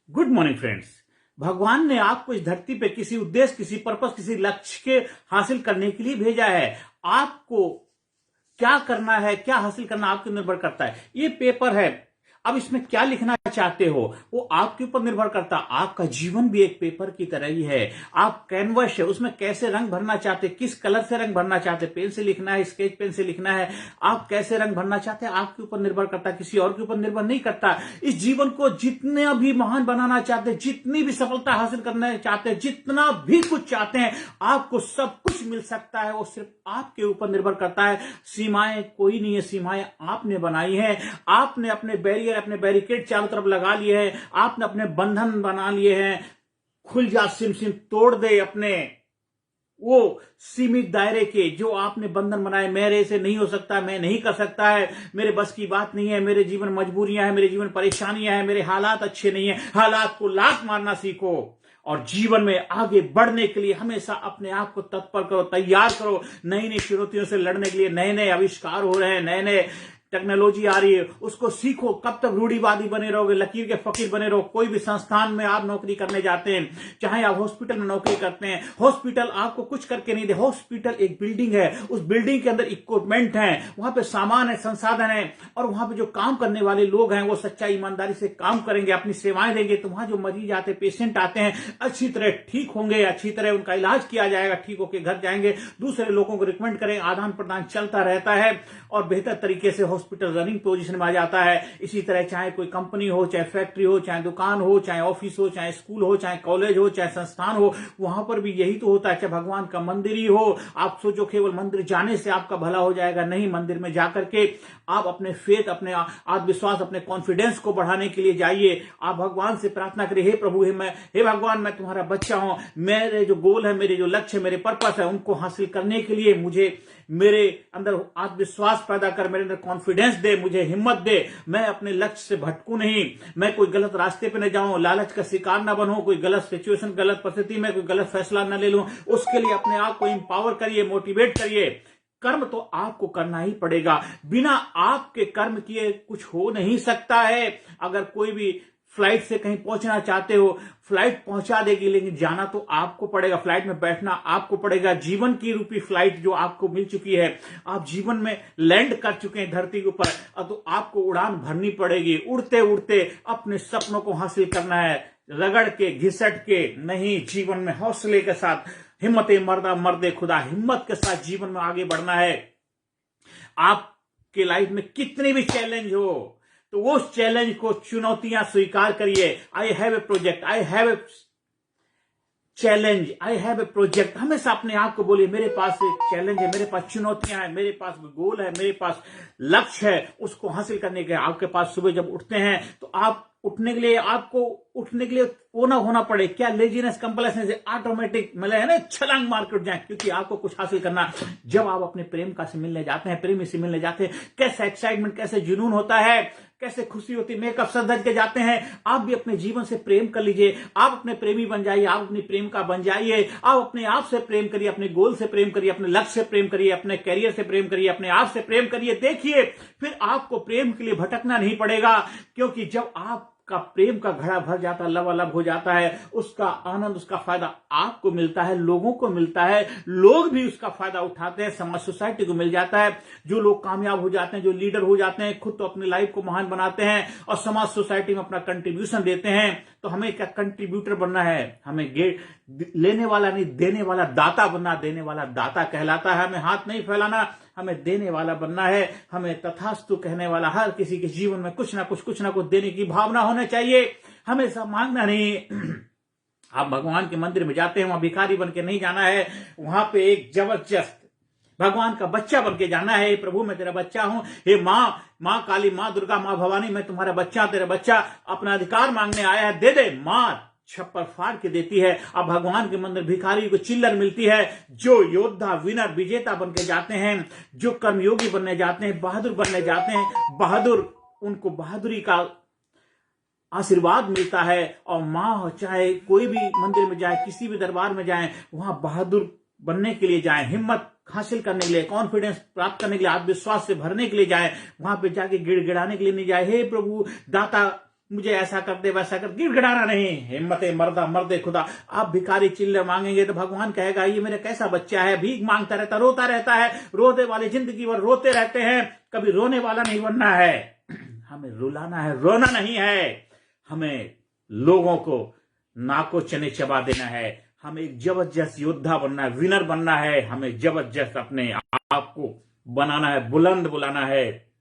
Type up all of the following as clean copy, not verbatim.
Good morning friends. भगवान ने आपको इस धरती पे किसी उद्देश्य, किसी पर्पस, किसी लक्ष्य के हासिल करने के लिए भेजा है। आपको क्या करना है, क्या हासिल करना आपके निर्भर करता है। ये पेपर है, अब इसमें क्या लिखना चाहते हो वो आपके ऊपर निर्भर करता है। आपका जीवन भी एक पेपर की तरह ही है। आप कैनवस है, उसमें कैसे रंग भरना चाहते, किस कलर से रंग भरना चाहते, पेन से लिखना है, स्केच पेन से लिखना है, आप कैसे रंग भरना चाहते हैं आपके ऊपर निर्भर करता है, किसी और के ऊपर निर्भर नहीं करता। इस जीवन को जितना भी महान बनाना चाहते हैं, जितनी भी सफलता हासिल करना चाहते हैं, जितना भी कुछ चाहते हैं, आपको सब कुछ मिल सकता है। वो सिर्फ आपके ऊपर निर्भर करता है। सीमाएं कोई नहीं है, सीमाएं आपने बनाई है। आपने अपने बैरियर, अपने बैरिकेड चारों तरफ लगा लिए हैं, आपने अपने बंधन बना लिए हैं। खुल जा सिम सिम, तोड़ दे अपने वो सीमित दायरे के जो आपने बंधन बनाए। मेरे से नहीं हो सकता, मैं नहीं कर सकता है, मेरे बस की बात नहीं है, मेरे जीवन मजबूरियां हैं, मेरे जीवन परेशानियां हैं, मेरे हालात अच्छे नहीं है। हालात को लात मारना सीखो और जीवन में आगे बढ़ने के लिए हमेशा अपने आप को तत्पर करो, तैयार करो। नई नई चुनौतियों से लड़ने के लिए नए नए आविष्कार हो रहे हैं, नए नए टेक्नोलॉजी आ रही है, उसको सीखो। कब तक रूढ़िवादी बने रहोगे, लकीर के फकीर बने रहो। कोई भी संस्थान में आप नौकरी करने जाते हैं, चाहे आप हॉस्पिटल में नौकरी करते हैं, हॉस्पिटल आपको कुछ करके नहीं दे। हॉस्पिटल एक बिल्डिंग है, उस बिल्डिंग के अंदर इक्विपमेंट है, वहां पे सामान है, संसाधन है, और वहां पे जो काम करने वाले लोग हैं वो सच्चाई ईमानदारी से काम करेंगे, अपनी सेवाएं देंगे। तो वहां जो मरीज आते, पेशेंट आते हैं, अच्छी तरह ठीक होंगे, अच्छी तरह उनका इलाज किया जाएगा, ठीक होकर घर जाएंगे, दूसरे लोगों को रिकमेंड करें, आदान प्रदान चलता रहता है और बेहतर तरीके से हॉस्पिटल रनिंग पोजीशन में आ जाता है। इसी तरह चाहे कोई कंपनी हो, चाहे फैक्ट्री हो, चाहे दुकान हो, चाहे ऑफिस हो, चाहे स्कूल हो, चाहे कॉलेज हो, चाहे संस्थान हो, वहां पर भी यही तो होता है। चाहे भगवान का मंदिर ही हो, आप सोचो केवल मंदिर जाने से आपका भला हो जाएगा, नहीं। मंदिर में जाकर के आप अपने फेथ, अपने आत्मविश्वास, अपने कॉन्फिडेंस को बढ़ाने के लिए जाइए। आप भगवान से प्रार्थना करिए, हे प्रभु, हे भगवान, मैं तुम्हारा बच्चा हूं, मेरे जो गोल है, मेरे जो लक्ष्य, मेरे पर्पस है, उनको हासिल करने के लिए मुझे मेरे अंदर आत्मविश्वास पैदा कर, मेरे अंदर कॉन्फिडेंस दे, मुझे हिम्मत दे। मैं अपने लक्ष्य से भटकूं नहीं, मैं कोई गलत रास्ते पे न जाऊं, लालच का शिकार न बनूं, कोई गलत सिचुएशन, गलत परिस्थिति में कोई गलत फैसला न ले लूं। उसके लिए अपने आप को एम्पावर करिए, मोटिवेट करिए। कर्म तो आपको करना ही पड़ेगा, बिना आपके कर्म किए कुछ हो नहीं सकता है। अगर कोई भी फ्लाइट से कहीं पहुंचना चाहते हो, फ्लाइट पहुंचा देगी, लेकिन जाना तो आपको पड़ेगा, फ्लाइट में बैठना आपको पड़ेगा। जीवन की रूपी फ्लाइट जो आपको मिल चुकी है, आप जीवन में लैंड कर चुके हैं धरती के ऊपर, तो आपको उड़ान भरनी पड़ेगी। उड़ते उड़ते अपने सपनों को हासिल करना है, रगड़ के, घिसट के नहीं, जीवन में हौसले के साथ, हिम्मते मर्दा मर्दे खुदा, हिम्मत के साथ जीवन में आगे बढ़ना है। आपके लाइफ में कितने भी चैलेंज हो, तो उस चैलेंज को, चुनौतियां स्वीकार करिए। I have a project, I have a challenge, I have a project. हमेशा अपने आप को बोलिए, मेरे पास एक चैलेंज है, मेरे पास चुनौतियां हैं, मेरे पास गोल है, मेरे पास लक्ष्य है, उसको हासिल करने के। आपके पास सुबह जब उठते हैं तो आप उठने के लिए, आपको उठने के लिए वो ना होना पड़े, क्या लेजीनेस, कंपल्सन से ऑटोमेटिक मिले है ना, छलांग मार के उठ जाए, क्योंकि आपको कुछ हासिल करना। जब आप अपने प्रेम का से मिलने जाते हैं, प्रेमी से मिलने जाते हैं, कैसा एक्साइटमेंट, कैसे जुनून होता है, कैसे खुशी होती है। मेकअप सज के जाते हैं। आप भी अपने जीवन से प्रेम कर लीजिए, आप अपने प्रेमी बन जाइए, आप अपनी प्रेम का बन जाइए। आप अपने आप से प्रेम करिए, अपने गोल से प्रेम करिए, अपने लक्ष्य से प्रेम करिए, अपने कैरियर से प्रेम करिए, अपने आप से प्रेम करिए। देखिए, फिर आपको प्रेम के लिए भटकना नहीं पड़ेगा, क्योंकि जब आप का प्रेम का घड़ा भर जाता है, लबालब हो जाता है, उसका आनंद, उसका फायदा आपको मिलता है, लोगों को मिलता है, लोग भी उसका फायदा उठाते हैं, समाज, सोसाइटी को मिल जाता है। जो लोग कामयाब हो जाते हैं, जो लीडर हो जाते हैं, खुद तो अपनी लाइफ को महान बनाते हैं और समाज, सोसाइटी में अपना कंट्रीब्यूशन देते हैं। तो हमें क्या कंट्रीब्यूटर बनना है, हमें लेने वाला नहीं, देने वाला दाता बनना। देने वाला दाता कहलाता है। हमें हाथ नहीं फैलाना, हमें देने वाला बनना है। हमें तथास्तु कहने वाला, हर किसी के जीवन में कुछ ना कुछ देने की भावना होना चाहिए, हमेशा मांगना नहीं। आप भगवान के मंदिर में जाते हैं, वहां भिखारी बन के नहीं जाना है, वहां पे एक जबरदस्त भगवान का बच्चा बन के जाना है। प्रभु, मैं तेरा बच्चा हूं, हे मां काली, मां दुर्गा, मां भवानी, मैं तुम्हारा बच्चा, तेरा बच्चा अपना अधिकार मांगने आया है, दे दे। मां छप्पर फाड़ के देती है। अब भगवान के मंदिर भिखारी को चिल्लर मिलती है। जो योद्धा, विनर, विजेता बन के जाते हैं, जो कर्मयोगी बनने जाते हैं, बहादुर बनने जाते हैं, बहादुर, उनको बहादुरी का आशीर्वाद मिलता है। और मां चाहे कोई भी मंदिर में जाए, किसी भी दरबार में जाए, वहां बहादुर बनने के लिए जाए, हिम्मत हासिल करने के लिए, कॉन्फिडेंस प्राप्त करने के लिए, आत्मविश्वास से भरने के लिए जाए, वहां पे जाके गिड़गिड़ाने के लिए नहीं जाए, हे प्रभु दाता मुझे ऐसा कर दे वैसा कर, गिड़गिड़ाना नहीं। हिम्मत मर्दा मर्दे खुदा। आप भिखारी चिल्ले मांगेंगे तो भगवान कहेगा ये मेरा कैसा बच्चा है, भीख मांगता रहता, रोता रहता है। रोते वाले जिंदगी भर रोते रहते हैं, कभी रोने वाला नहीं बनना है। हमें रुलाना है, रोना नहीं है। हमें लोगों को नाको चने चबा देना है। हमें एक जबरदस्त योद्धा बनना है, विनर बनना है। हमें जबरदस्त अपने आप को बनाना है, बुलंद बुलाना है।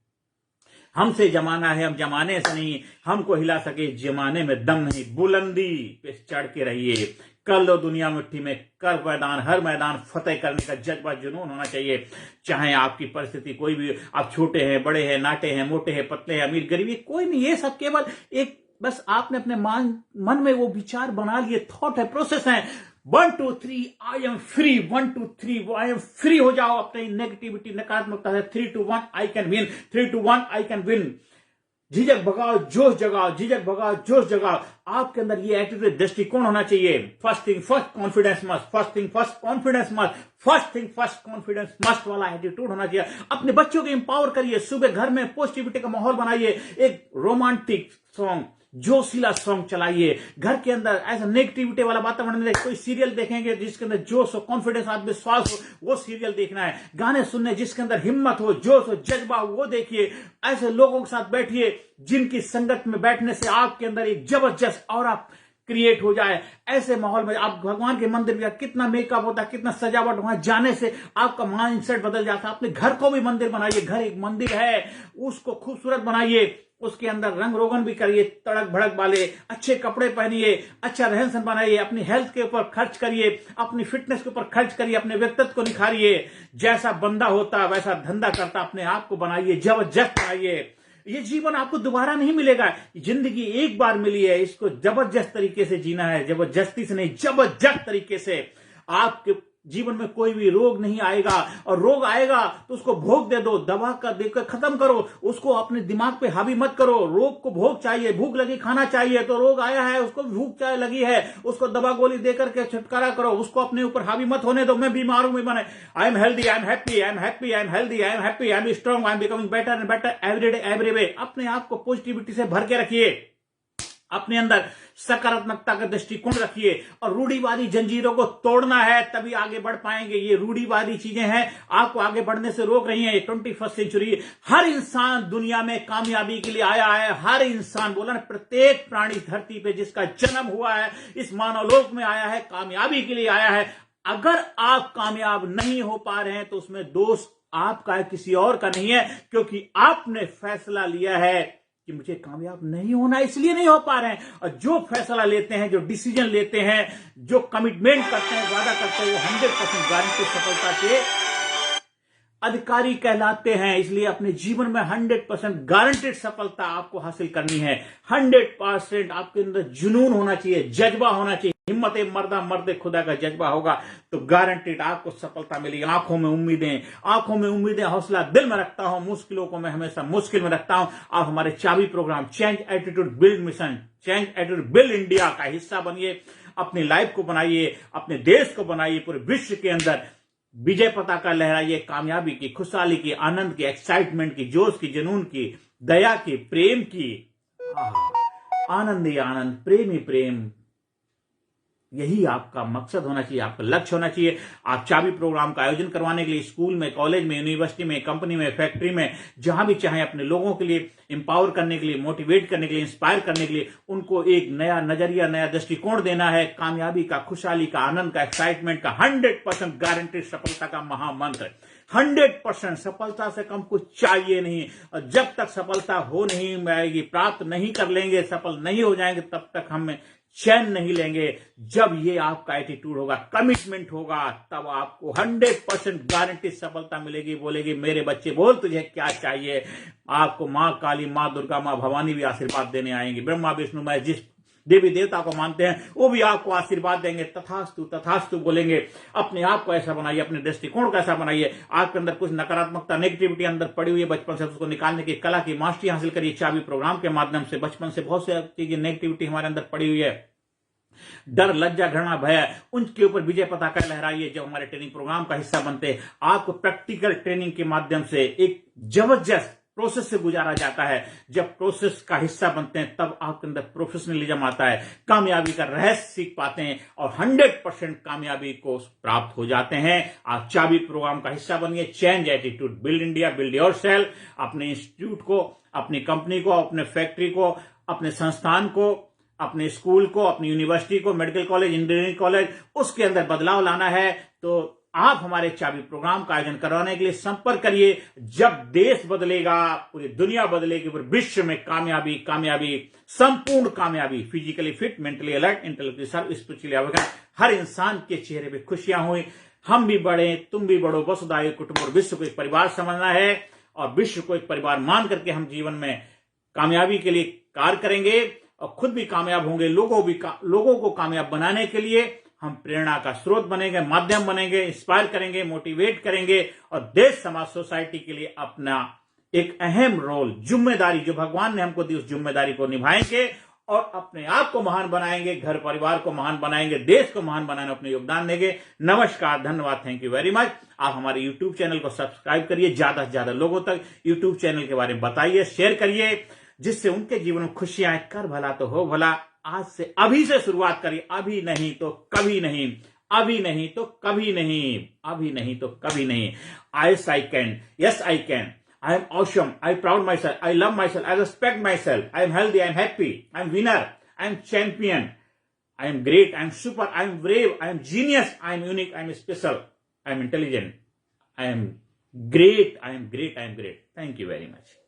हमसे जमाना है, हम जमाने से नहीं। हमको हिला सके जमाने में दम नहीं। बुलंदी पे चढ़ के रहिए, कर लो दुनिया मुट्ठी में, कर मैदान, हर मैदान फतेह करने का जज्बा जुनून होना चाहिए। चाहे आपकी परिस्थिति कोई भी, आप छोटे हैं, बड़े हैं, नाटे हैं, मोटे हैं, पतले हैं, अमीर गरीबी, कोई नहीं। ये सब केवल एक बस आपने अपने मन में वो विचार बना लिए, थॉट है, प्रोसेस है। 1 2 3 I am free, 1 2 3 I am free हो जाओ अपनी नेगेटिविटी, नकारात्मकता से। 3 2 1 I can win, 3 2 1 I can win. झिझक भगाओ, जोश जगाओ, झिझक भगाओ, जोश जगाओ। आपके अंदर ये एटीट्यूड, दृष्टिकोण होना चाहिए। First thing first confidence must, first thing first confidence must, first thing first confidence must वाला एटीट्यूड होना चाहिए। अपने बच्चों को एम्पावर करिए, सुबह घर में पॉजिटिविटी का माहौल बनाइए। एक रोमांटिक सॉन्ग, जोशीला सॉन्ग चलाइए घर के अंदर। ऐसा नेगेटिविटी वाला वातावरण में कोई सीरियल देखेंगे जिसके अंदर जोश हो, कॉन्फिडेंस, आत्मविश्वास हो, वो सीरियल देखना है। गाने सुनने जिसके अंदर हिम्मत हो, जोश हो, जज्बा हो, वो देखिए। ऐसे लोगों के साथ बैठिए जिनकी संगत में बैठने से आपके अंदर एक जबरदस्त ऑरा क्रिएट हो जाए। ऐसे माहौल में आप भगवान के मंदिर में, कितना मेकअप होता है, कितना सजावट, वहां जाने से आपका माइंडसेट बदल जाता है। अपने घर को भी मंदिर बनाइए। घर एक मंदिर है, उसको खूबसूरत बनाइए। उसके अंदर रंग रोगन भी करिए, तड़क भड़क वाले अच्छे कपड़े पहनिए, अच्छा रहन सहन बनाइए। अपनी हेल्थ के ऊपर खर्च करिए, अपनी फिटनेस के ऊपर खर्च करिए, अपने व्यक्तित्व को निखारिए। जैसा बंदा होता वैसा धंधा करता अपने आप को बनाइए, जबरदस्त बनाइए। ये जीवन आपको दोबारा नहीं मिलेगा। जिंदगी एक बार मिली है, इसको जबरदस्त तरीके से जीना है। जबरदस्ती से नहीं, जबरदस्त तरीके से। आपके जीवन में कोई भी रोग नहीं आएगा, और रोग आएगा तो उसको भोग दे दो, दवा कर देकर खत्म करो। उसको अपने दिमाग पे हावी मत करो। रोग को भोग चाहिए, भूख लगी खाना चाहिए, तो रोग आया है उसको भूख चाहे लगी है, उसको दवा गोली देकर के छुटकारा करो। उसको अपने ऊपर हावी मत होने दो। मैं बीमार हूं, मैं बने, I am healthy, I am happy, I am happy, I am healthy, I am happy, I am strong, I am becoming better and better every day every way. अपने आप को पॉजिटिविटी से भर के रखिए। अपने अंदर सकारात्मकता का दृष्टिकोण रखिए, और रूढ़िवादी जंजीरों को तोड़ना है, तभी आगे बढ़ पाएंगे। ये रूढ़िवादी चीजें हैं, आपको आगे बढ़ने से रोक रही हैं। 21st सेंचुरी, हर इंसान दुनिया में कामयाबी के लिए आया है। हर इंसान, बोला ना, प्रत्येक प्राणी धरती पे जिसका जन्म हुआ है, इस मानवलोक में आया है, कामयाबी के लिए आया है। अगर आप कामयाब नहीं हो पा रहे हैं तो उसमें दोष आपका है, किसी और का नहीं है, क्योंकि आपने फैसला लिया है कि मुझे कामयाब नहीं होना, इसलिए नहीं हो पा रहे हैं। और जो फैसला लेते हैं, जो डिसीजन लेते हैं, जो कमिटमेंट करते हैं, वादा करते हैं, वो 100% गारंटी सफलता के अधिकारी कहलाते हैं। इसलिए अपने जीवन में 100% गारंटेड सफलता आपको हासिल करनी है। 100% आपके अंदर जुनून होना चाहिए, जज्बा होना चाहिए। हिम्मत मर्दा मर्दे खुदा का जज्बा होगा तो गारंटेड आपको सफलता मिलेगी। आंखों में उम्मीदें, आंखों में उम्मीदें, हौसला दिल में रखता हूं, मुश्किलों को मैं हमेशा मुश्किल में रखता हूं। आप हमारे चाबी program change attitude build mission, change attitude build India का हिस्सा बनिए। अपनी लाइफ को बनाइए, अपने देश को बनाइए, पूरे विश्व के अंदर विजय पताका लहराइए। कामयाबी की, खुशहाली की, आनंद की, एक्साइटमेंट की, जोश की, जुनून की, दया की, प्रेम की। आनंद ही आनंद, प्रेम ही प्रेम। यही आपका मकसद होना चाहिए, आपका लक्ष्य होना चाहिए। आप चाबी प्रोग्राम का आयोजन करवाने के लिए स्कूल में, कॉलेज में, यूनिवर्सिटी में, कंपनी में, फैक्ट्री में, जहां भी चाहें, अपने लोगों के लिए एम्पावर करने के लिए, मोटिवेट करने के लिए, इंस्पायर करने के लिए, उनको एक नया नजरिया, नया दृष्टिकोण देना है। कामयाबी का, खुशहाली का, आनंद का, एक्साइटमेंट का, 100% गारंटेड सफलता का महामंत्र। 100% सफलता से कम कुछ चाहिए नहीं। और जब तक सफलता हो नहीं आएगी, प्राप्त नहीं कर लेंगे, सफल नहीं हो जाएंगे, तब तक हम चैन नहीं लेंगे। जब ये आपका एटीट्यूड होगा, कमिटमेंट होगा, तब आपको 100% गारंटी सफलता मिलेगी। बोलेगी मेरे बच्चे बोल तुझे क्या चाहिए। आपको मां काली, मां दुर्गा, मां भवानी भी आशीर्वाद देने आएंगी। ब्रह्मा विष्णु मैं जिस देवी देवता को मानते हैं वो भी आपको आशीर्वाद देंगे। तथास्तु तथास्तु बोलेंगे। अपने आप को ऐसा बनाइए, अपने दृष्टिकोण को ऐसा बनाइए। आपके अंदर कुछ नकारात्मकता, नेगेटिविटी अंदर पड़ी हुई है, बचपन से उसको निकालने की कला की मास्टरी हासिल करिए चाबी प्रोग्राम के माध्यम से। बचपन से बहुत सी चीजें, नेगेटिविटी हमारे अंदर पड़ी हुई है, डर, लज्जा, घृणा, भय, उनके ऊपर विजय पताका लहराइए जो हमारे ट्रेनिंग प्रोग्राम का हिस्सा बनते हैं। आपको प्रैक्टिकल ट्रेनिंग के माध्यम से एक जबरदस्त प्रोसेस से गुजारा जाता है। जब प्रोसेस का हिस्सा बनते हैं तब आपके अंदर प्रोफेशनलिज्म आता है, कामयाबी का रहस्य सीख पाते हैं और 100% कामयाबी को प्राप्त हो जाते हैं। आप चाबी प्रोग्राम का हिस्सा बनिए। Change attitude, build India, build yourself. अपने इंस्टीट्यूट को, अपनी कंपनी को, अपने फैक्ट्री को, अपने संस्थान को, अपने स्कूल को, अपनी यूनिवर्सिटी को, मेडिकल कॉलेज, इंजीनियरिंग कॉलेज, उसके अंदर बदलाव लाना है तो आप हमारे चाबी प्रोग्राम का आयोजन करवाने के लिए संपर्क करिए। जब देश बदलेगा, पूरी दुनिया बदलेगी, पूरे विश्व में कामयाबी, कामयाबी, संपूर्ण कामयाबी, physically fit, mentally alert, intellectually sharp, spiritually awaken, हर इंसान के चेहरे पे खुशियां हुई। हम भी बढ़े, तुम भी बढ़ो, वसुधैव कुटुंबकम, और विश्व को एक परिवार समझना है और विश्व को एक परिवार मान करके हम जीवन में कामयाबी के लिए कार्य करेंगे और खुद भी कामयाब होंगे। लोगों को कामयाब बनाने के लिए हम प्रेरणा का स्रोत बनेंगे, माध्यम बनेंगे, इंस्पायर करेंगे, मोटिवेट करेंगे और देश, समाज, सोसाइटी के लिए अपना एक अहम रोल, जिम्मेदारी जो भगवान ने हमको दी, उस जिम्मेदारी को निभाएंगे और अपने आप को महान बनाएंगे, घर परिवार को महान बनाएंगे, देश को महान बनाने में अपने योगदान देंगे। नमस्कार, धन्यवाद, थैंक यू वेरी मच। आप हमारे यूट्यूब चैनल को सब्सक्राइब करिए, ज्यादा से ज्यादा लोगों तक यूट्यूब चैनल के बारे में बताइए, शेयर करिए, जिससे उनके जीवन में खुशियां आए। कर भला तो हो भला। आज से, अभी से शुरुआत करिए। अभी नहीं तो कभी नहीं, अभी नहीं तो कभी नहीं, अभी नहीं तो कभी नहीं। Yes, I can. Yes, I can. I am awesome. I proud myself. I love myself. I respect myself. I am healthy. I am happy. I am winner. I am champion. I am great. I am super. I am brave. I am genius. I am unique. I am special. I am intelligent. I am great. I am great. I am great. Thank you very much.